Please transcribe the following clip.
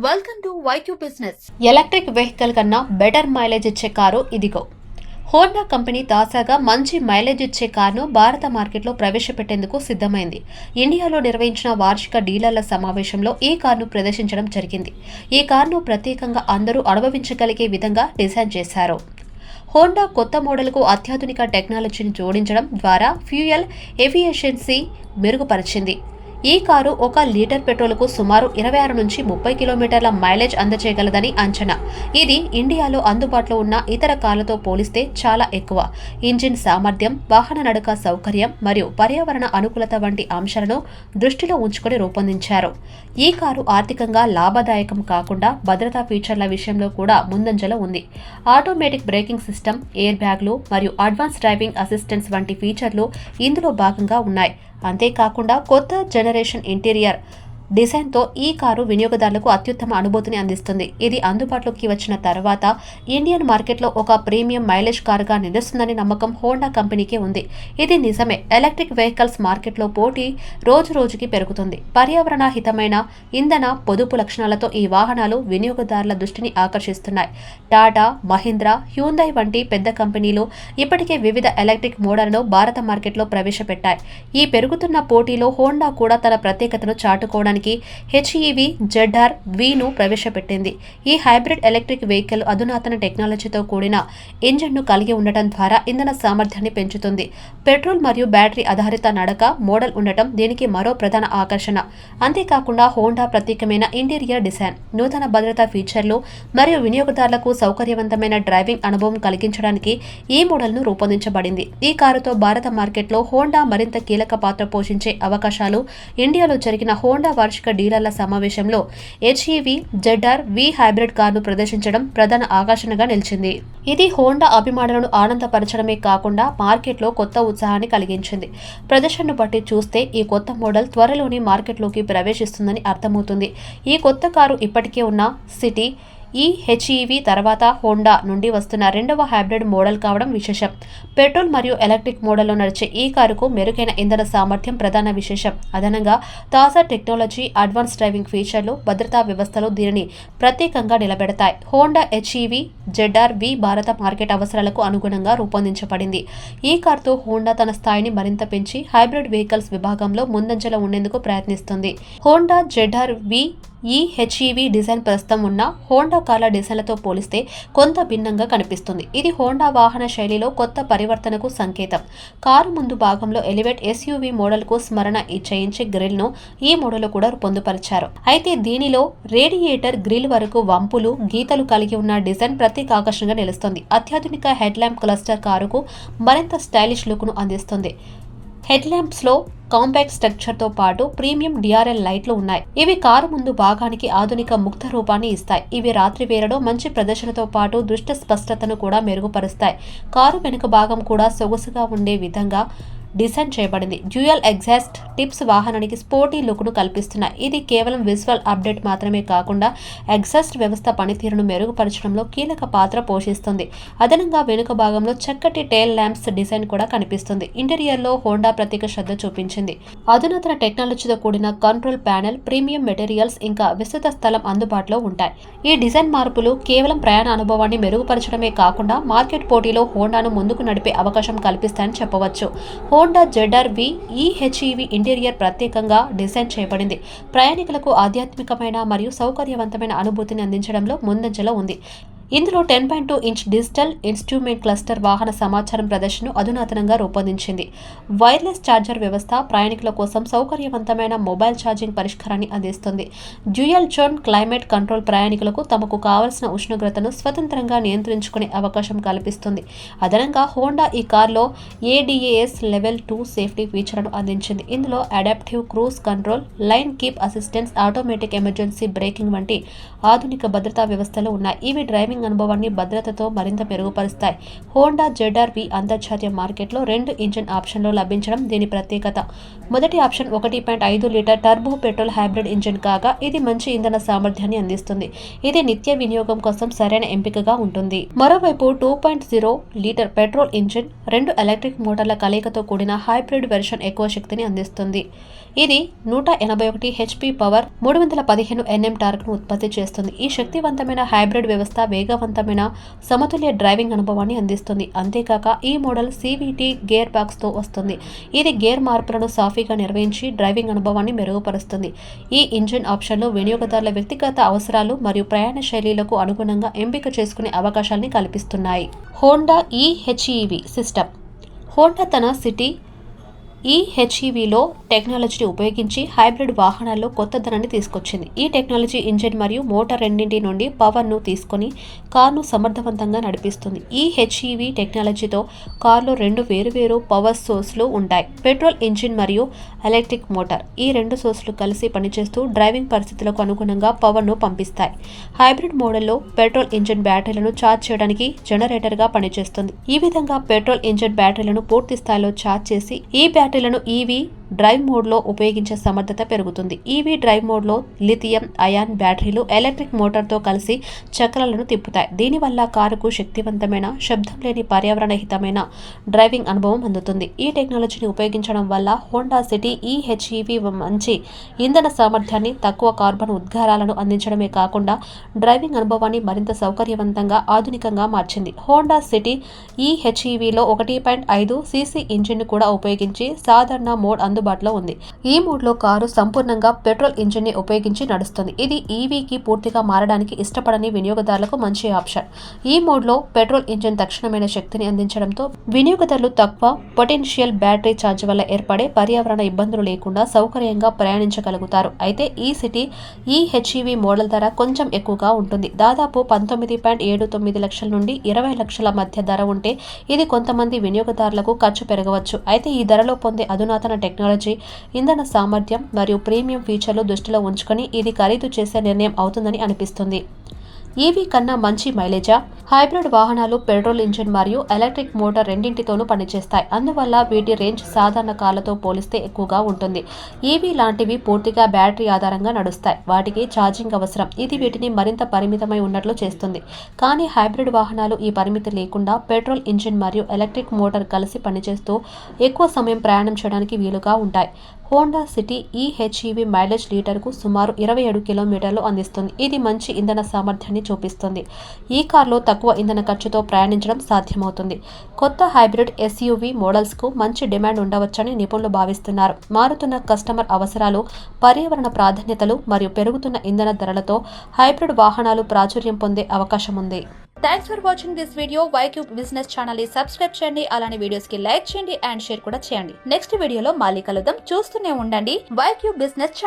Welcome to YQ business. Electric vehicle కన్నా better mileage ఇచ్చే car ఇదిగో. హోండా కంపెనీ తాజాగా మంచి మైలేజ్ ఇచ్చే కారును భారత మార్కెట్లో ప్రవేశపెట్టేందుకు సిద్ధమైంది. ఇండియాలో నిర్వహించిన వార్షిక డీలర్ల సమావేశంలో ఈ కారును ప్రదర్శించడం జరిగింది. ఈ కారును ప్రత్యేకంగా అందరూ అనుభవించగలిగే విధంగా డిజైన్ చేశారు. హోండా కొత్త మోడల్కు అత్యాధునిక టెక్నాలజీని జోడించడం ద్వారా ఫ్యూయల్ ఎఫిషియన్సీ మెరుగుపరిచింది. ఈ కారు 1 లీటర్ పెట్రోల్కు సుమారు 26 నుంచి 30 కిలోమీటర్ల మైలేజ్ అందజేయగలదని అంచనా. ఇది ఇండియాలో అందుబాటులో ఉన్న ఇతర కార్లతో పోలిస్తే చాలా ఎక్కువ. ఇంజిన్ సామర్థ్యం, వాహన నడక సౌకర్యం మరియు పర్యావరణ అనుకూలత వంటి అంశాలను దృష్టిలో ఉంచుకొని రూపొందించారు. ఈ కారు ఆర్థికంగా లాభదాయకం కాకుండా భద్రతా ఫీచర్ల విషయంలో కూడా ముందంజలో ఉంది. ఆటోమేటిక్ బ్రేకింగ్ సిస్టమ్, ఎయిర్ బ్యాగ్లు మరియు అడ్వాన్స్ డ్రైవింగ్ అసిస్టెన్స్ వంటి ఫీచర్లు ఇందులో భాగంగా ఉన్నాయి. అంతేకాకుండా కొత్త జనరేషన్ ఇంటీరియర్ డిజైన్తో ఈ కారు వినియోగదారులకు అత్యుత్తమ అనుభూతిని అందిస్తుంది. ఇది అందుబాటులోకి వచ్చిన తర్వాత ఇండియన్ మార్కెట్లో ఒక ప్రీమియం మైలేజ్ కారుగా నిలుస్తుందని నమ్మకం హోండా కంపెనీకి ఉంది. ఇది నిజమే. ఎలక్ట్రిక్ వెహికల్స్ మార్కెట్లో పోటీ రోజు రోజుకి పెరుగుతుంది. పర్యావరణ హితమైన ఇంధన పొదుపు లక్షణాలతో ఈ వాహనాలు వినియోగదారుల దృష్టిని ఆకర్షిస్తున్నాయి. టాటా, మహీంద్రా, హ్యూందై వంటి పెద్ద కంపెనీలు ఇప్పటికే వివిధ ఎలక్ట్రిక్ మోడళ్లను భారత మార్కెట్లో ప్రవేశపెట్టాయి. ఈ పెరుగుతున్న పోటీలో హోండా కూడా తన ప్రత్యేకతను చాటుకోవడానికి హెచ్ఈవి ZR-V ప్రవేశపెట్టింది. ఈ హైబ్రిడ్ ఎలక్ట్రిక్ వెహికల్ అధునాతన టెక్నాలజీతో కూడిన ఇంజిన్ను కలిగి ఉండటం ద్వారా ఇంధన సామర్థ్యాన్ని పెంచుతుంది. పెట్రోల్ మరియు బ్యాటరీ ఆధారిత నడక మోడల్ ఉండటం దీనికి మరో ప్రధాన ఆకర్షణ. అంతేకాకుండా హోండా ప్రత్యేకమైన ఇంటీరియర్ డిజైన్, నూతన భద్రతా ఫీచర్లు మరియు వినియోగదారులకు సౌకర్యవంతమైన డ్రైవింగ్ అనుభవం కలిగించడానికి ఈ మోడల్ను రూపొందించబడింది. ఈ కారుతో భారత మార్కెట్లో హోండా మరింత కీలక పాత్ర పోషించే అవకాశాలు. ఇండియాలో జరిగిన హోండా వార్షిక డీలర్ల సమావేశంలో హెచ్ఈవి ZR-V హైబ్రిడ్ కారును ప్రదర్శించడం ప్రధాన ఆకర్షణగా నిలిచింది. ఇది హోండా అభిమానులను ఆనందపరచడమే కాకుండా మార్కెట్లో కొత్త ఉత్సాహాన్ని కలిగించింది. ప్రదర్శనను బట్టి చూస్తే ఈ కొత్త మోడల్ త్వరలోనే మార్కెట్లోకి ప్రవేశిస్తుందని అర్థమవుతుంది. ఈ కొత్త కారు ఇప్పటికే ఉన్న సిటీ ఈ హెచ్ఈవి తర్వాత హోండా నుండి వస్తున్న 2వ హైబ్రిడ్ మోడల్ కావడం విశేషం. పెట్రోల్ మరియు ఎలక్ట్రిక్ మోడల్లో నడిచే ఈ కారుకు మెరుగైన ఇంధన సామర్థ్యం ప్రధాన విశేషం. అదనంగా తాజా టెక్నాలజీ, అడ్వాన్స్ డ్రైవింగ్ ఫీచర్లు, భద్రతా వ్యవస్థలు దీనిని ప్రత్యేకంగా నిలబెడతాయి. హోండా హెచ్ఈవి ZR-V భారత మార్కెట్ అవసరాలకు అనుగుణంగా రూపొందించబడింది. ఈ కారుతో హోండా తన స్థాయిని మరింత పెంచి హైబ్రిడ్ వెహికల్స్ విభాగంలో ముందంజలో ఉండేందుకు ప్రయత్నిస్తుంది. హోండా ZR-V ఈ హెచ్ఈవి డిజైన్ ప్రస్తుతం ఉన్న హోండా కార్ల డిజైన్లతో పోలిస్తే కొంత భిన్నంగా కనిపిస్తుంది. ఇది హోండా వాహన శైలిలో కొత్త పరివర్తనకు సంకేతం. కారు ముందు భాగంలో ఎలివేట్ SUV మోడల్కు స్మరణ చేయించే గ్రిల్ను ఈ మోడల్లో కూడా పొందుపరిచారు. అయితే దీనిలో రేడియేటర్ గ్రిల్ వరకు వంపులు, గీతలు కలిగి ఉన్న డిజైన్ ప్రత్యేక ఆకర్షణగా నిలుస్తుంది. అత్యాధునిక హెడ్ ల్యాంప్ క్లస్టర్ కారుకు మరింత స్టైలిష్ లుక్ను అందిస్తుంది. హెడ్ ల్యాంప్స్లో కాంపాక్ట్ స్ట్రక్చర్తో పాటు ప్రీమియం DRL లైట్లు ఉన్నాయి. ఇవి కారు ముందు భాగానికి ఆధునిక ముక్త రూపాన్ని ఇస్తాయి. ఇవి రాత్రి వేళలో మంచి ప్రదర్శనతో పాటు దృష్టి స్పష్టతను కూడా మెరుగుపరుస్తాయి. కారు వెనుక భాగం కూడా సొగసుగా ఉండే విధంగా డిజైన్ చేయబడింది. డ్యూయల్ ఎగ్జాస్ట్ టిప్స్ వాహనానికి స్పోర్టీ లుక్ను కల్పిస్తున్నాయి. ఇది కేవలం విజువల్ అప్డేట్ మాత్రమే కాకుండా ఎగ్జాస్ట్ వ్యవస్థ పనితీరును మెరుగుపరచడంలో కీలక పాత్ర పోషిస్తుంది. అదనంగా వెనుక భాగంలో చక్కటి టెయిల్ ల్యాంప్స్ డిజైన్ కూడా కనిపిస్తుంది. ఇంటీరియర్లో హోండా ప్రత్యేక శ్రద్ధ చూపించింది. అధునాతన టెక్నాలజీతో కూడిన కంట్రోల్ ప్యానెల్, ప్రీమియం మెటీరియల్స్ ఇంకా విస్తృత స్థలం అందుబాటులో ఉంటాయి. ఈ డిజైన్ మార్పులు కేవలం ప్రయాణ అనుభవాన్ని మెరుగుపరచడమే కాకుండా మార్కెట్ పోటీలో హోండాను ముందుకు నడిపే అవకాశం కల్పిస్తాయని చెప్పవచ్చు. హోండా ZR-V ఈ హెచ్ఈవి ఇంటీరియర్ ప్రత్యేకంగా డిజైన్ చేయబడింది. ప్రయాణికులకు ఆధ్యాత్మికమైన మరియు సౌకర్యవంతమైన అనుభూతిని అందించడంలో ముందంజలో ఉంది. ఇందులో 10.2 ఇంచ్ డిజిటల్ ఇన్స్ట్రుమెంట్ క్లస్టర్ వాహన సమాచారం ప్రదర్శనను అధునాతనంగా రూపొందించింది. వైర్లెస్ ఛార్జర్ వ్యవస్థ ప్రయాణికుల కోసం సౌకర్యవంతమైన మొబైల్ ఛార్జింగ్ పరిష్కారాన్ని అందిస్తుంది. డ్యూయల్ జోన్ క్లైమేట్ కంట్రోల్ ప్రయాణికులకు తమకు కావలసిన ఉష్ణోగ్రతను స్వతంత్రంగా నియంత్రించుకునే అవకాశం కల్పిస్తుంది. అదనంగా హోండా ఈ కార్లో ADAS లెవెల్ 2 సేఫ్టీ ఫీచర్ను అందించింది. ఇందులో adaptive cruise control, line keep assistance, automatic emergency breaking వంటి ఆధునిక భద్రతా వ్యవస్థలు ఉన్నాయి. ఇవి డ్రైవింగ్ డ్రైవింగ్ అనుభవాన్ని భద్రతతో మరింత మెరుగుపరుస్తాయి. హోండా ZR-V అంతర్జాతీయ మార్కెట్లో 2 ఇంజిన్ ఆప్షన్లు లభించడం దీని ప్రత్యేకత. మొదటి option 1.5 litre turbo petrol hybrid engine కాగా ఇది మంచి ఇంధన సామర్థ్యాన్ని అందిస్తుంది. ఇది నిత్య వినియోగం కోసం సరైన ఎంపికగా ఉంటుంది. మరోవైపు 2.0 లీటర్ పెట్రోల్ ఇంజిన్ 2 ఎలక్ట్రిక్ మోటార్ల కలయికతో కూడిన హైబ్రిడ్ వెర్షన్ ఎక్కువ శక్తిని అందిస్తుంది. ఇది 181 HP పవర్ 315 Nm టార్క్ను ఉత్పత్తి చేస్తుంది. ఈ శక్తివంతమైన హైబ్రిడ్ వ్యవస్థ వేగవంతమైన సమతుల్య డ్రైవింగ్ అనుభవాన్ని అందిస్తుంది. అంతేకాక ఈ మోడల్ CVT గేర్ బాక్స్తో వస్తుంది. ఇది గేర్ మార్పులను సాఫీగా నిర్వహించి డ్రైవింగ్ అనుభవాన్ని మెరుగుపరుస్తుంది. ఈ ఇంజిన్ ఆప్షన్లు వినియోగదారుల వ్యక్తిగత అవసరాలు మరియు ప్రయాణ శైలిలకు అనుగుణంగా ఎంపిక చేసుకునే అవకాశాన్ని కల్పిస్తున్నాయి. Honda eHEV system. హోండా తన సిటీ eHEVలో టెక్నాలజీని ఉపయోగించి హైబ్రిడ్ వాహనాల్లో కొత్తదనాన్ని తీసుకొచ్చింది. ఈ టెక్నాలజీ ఇంజిన్ మరియు మోటార్ రెండింటి నుండి పవర్ను తీసుకొని కార్ను సమర్థవంతంగా నడిపిస్తుంది. eHEV టెక్నాలజీతో కార్లో 2 వేరువేరు పవర్ సోర్స్లు ఉంటాయి. పెట్రోల్ ఇంజిన్ మరియు ఎలక్ట్రిక్ మోటార్. ఈ 2 సోర్స్లు కలిసి పనిచేస్తూ డ్రైవింగ్ పరిస్థితులకు అనుగుణంగా పవర్ను పంపిస్తాయి. హైబ్రిడ్ మోడల్లో పెట్రోల్ ఇంజిన్ బ్యాటరీలను ఛార్జ్ చేయడానికి జనరేటర్గా పనిచేస్తుంది. ఈ విధంగా పెట్రోల్ ఇంజిన్ బ్యాటరీలను పూర్తి స్థాయిలో ఛార్జ్ చేసి ఈ బ్యాటరీలను EV డ్రైవ్ మోడ్లో ఉపయోగించే సమర్థత పెరుగుతుంది. EV డ్రైవ్ మోడ్లో లిథియం అయాన్ బ్యాటరీలు ఎలక్ట్రిక్ మోటార్తో కలిసి చక్రాలను తిప్పుతాయి. దీనివల్ల కారుకు శక్తివంతమైన, శబ్దం లేని, పర్యావరణహితమైన డ్రైవింగ్ అనుభవం అందుతుంది. ఈ టెక్నాలజీని ఉపయోగించడం వల్ల హోండా సిటీ eHEV మంచి ఇంధన సామర్థ్యాన్ని, తక్కువ కార్బన్ ఉద్గారాలను అందించడమే కాకుండా డ్రైవింగ్ అనుభవాన్ని మరింత సౌకర్యవంతంగా, ఆధునికంగా మార్చింది. హోండా సిటీ eHEVలో 1.5 cc ఇంజిన్ను కూడా ఉపయోగించి సాధారణ మోడ్ అందుబాటులో ఉంది. ఈ మోడ్లో కారు సంపూర్ణంగా పెట్రోల్ ఇంజిన్ని ఉపయోగించి నడుస్తుంది. ఇది EVకి పూర్తిగా మారడానికి ఇష్టపడని వినియోగదారులకు మంచి ఆప్షన్. ఈ మోడ్లో పెట్రోల్ ఇంజిన్ తక్షణమైన శక్తిని అందించడంతో వినియోగదారులు తక్కువ పొటెన్షియల్ బ్యాటరీ ఛార్జ్ వల్ల ఏర్పడే పర్యావరణ ఇబ్బందులు లేకుండా సౌకర్యంగా ప్రయాణించగలుగుతారు. అయితే ఈ సిటీ eHEV మోడల్ ధర కొంచెం ఎక్కువగా ఉంటుంది. దాదాపు 19.79 లక్షల నుండి 20 లక్షల మధ్య ధర ఉంటే ఇది కొంతమంది వినియోగదారులకు ఖర్చు పెరగవచ్చు. అయితే ఈ ధరలో పొందే అధునాతన టెక్నాలజీ, ఇంధన సామర్థ్యం మరియు ప్రీమియం ఫీచర్లు దృష్టిలో ఉంచుకొని ఇది ఖరీదు చేసే నిర్ణయం అవుతుందని అనిపిస్తుంది. EV కన్నా మంచి మైలేజా? హైబ్రిడ్ వాహనాలు పెట్రోల్ ఇంజిన్ మరియు ఎలక్ట్రిక్ మోటార్ రెండింటితోనూ పనిచేస్తాయి. అందువల్ల వీటి రేంజ్ సాధారణ కార్లతో పోలిస్తే ఎక్కువగా ఉంటుంది. EV లాంటివి పూర్తిగా బ్యాటరీ ఆధారంగా నడుస్తాయి. వాటికి ఛార్జింగ్ అవసరం. ఇది వీటిని మరింత పరిమితమై ఉన్నట్లు చేస్తుంది. కానీ హైబ్రిడ్ వాహనాలు ఈ పరిమితి లేకుండా పెట్రోల్ ఇంజిన్ మరియు ఎలక్ట్రిక్ మోటార్ కలిసి పనిచేస్తూ ఎక్కువ సమయం ప్రయాణం చేయడానికి వీలుగా ఉంటాయి. హోండా సిటీ eHEV మైలేజ్ లీటర్కు సుమారు 27 కిలోమీటర్లు అందిస్తుంది. ఇది మంచి ఇంధన సామర్థ్యాన్ని చూపిస్తుంది. ఈ కార్లో తక్కువ ఇంధన ఖర్చుతో ప్రయాణించడం సాధ్యమవుతుంది. కొత్త హైబ్రిడ్ SUV మోడల్స్కు మంచి డిమాండ్ ఉండవచ్చని నిపుణులు భావిస్తున్నారు. మారుతున్న కస్టమర్ అవసరాలు, పర్యావరణ ప్రాధాన్యతలు మరియు పెరుగుతున్న ఇంధన ధరలతో హైబ్రిడ్ వాహనాలు ప్రాచుర్యం పొందే అవకాశం ఉంది. Thanks for watching this video. YCube business channel ని సబ్స్క్రైబ్ చేయండి. అలానే వీడియోస్ కి లైక్ చేయండి అండ్ షేర్ కూడా చేయండి. నెక్స్ట్ వీడియోలో మళ్ళీ కలుద్దాం. చూస్తూనే ఉండండి YCube బిజినెస్ ఛానల్.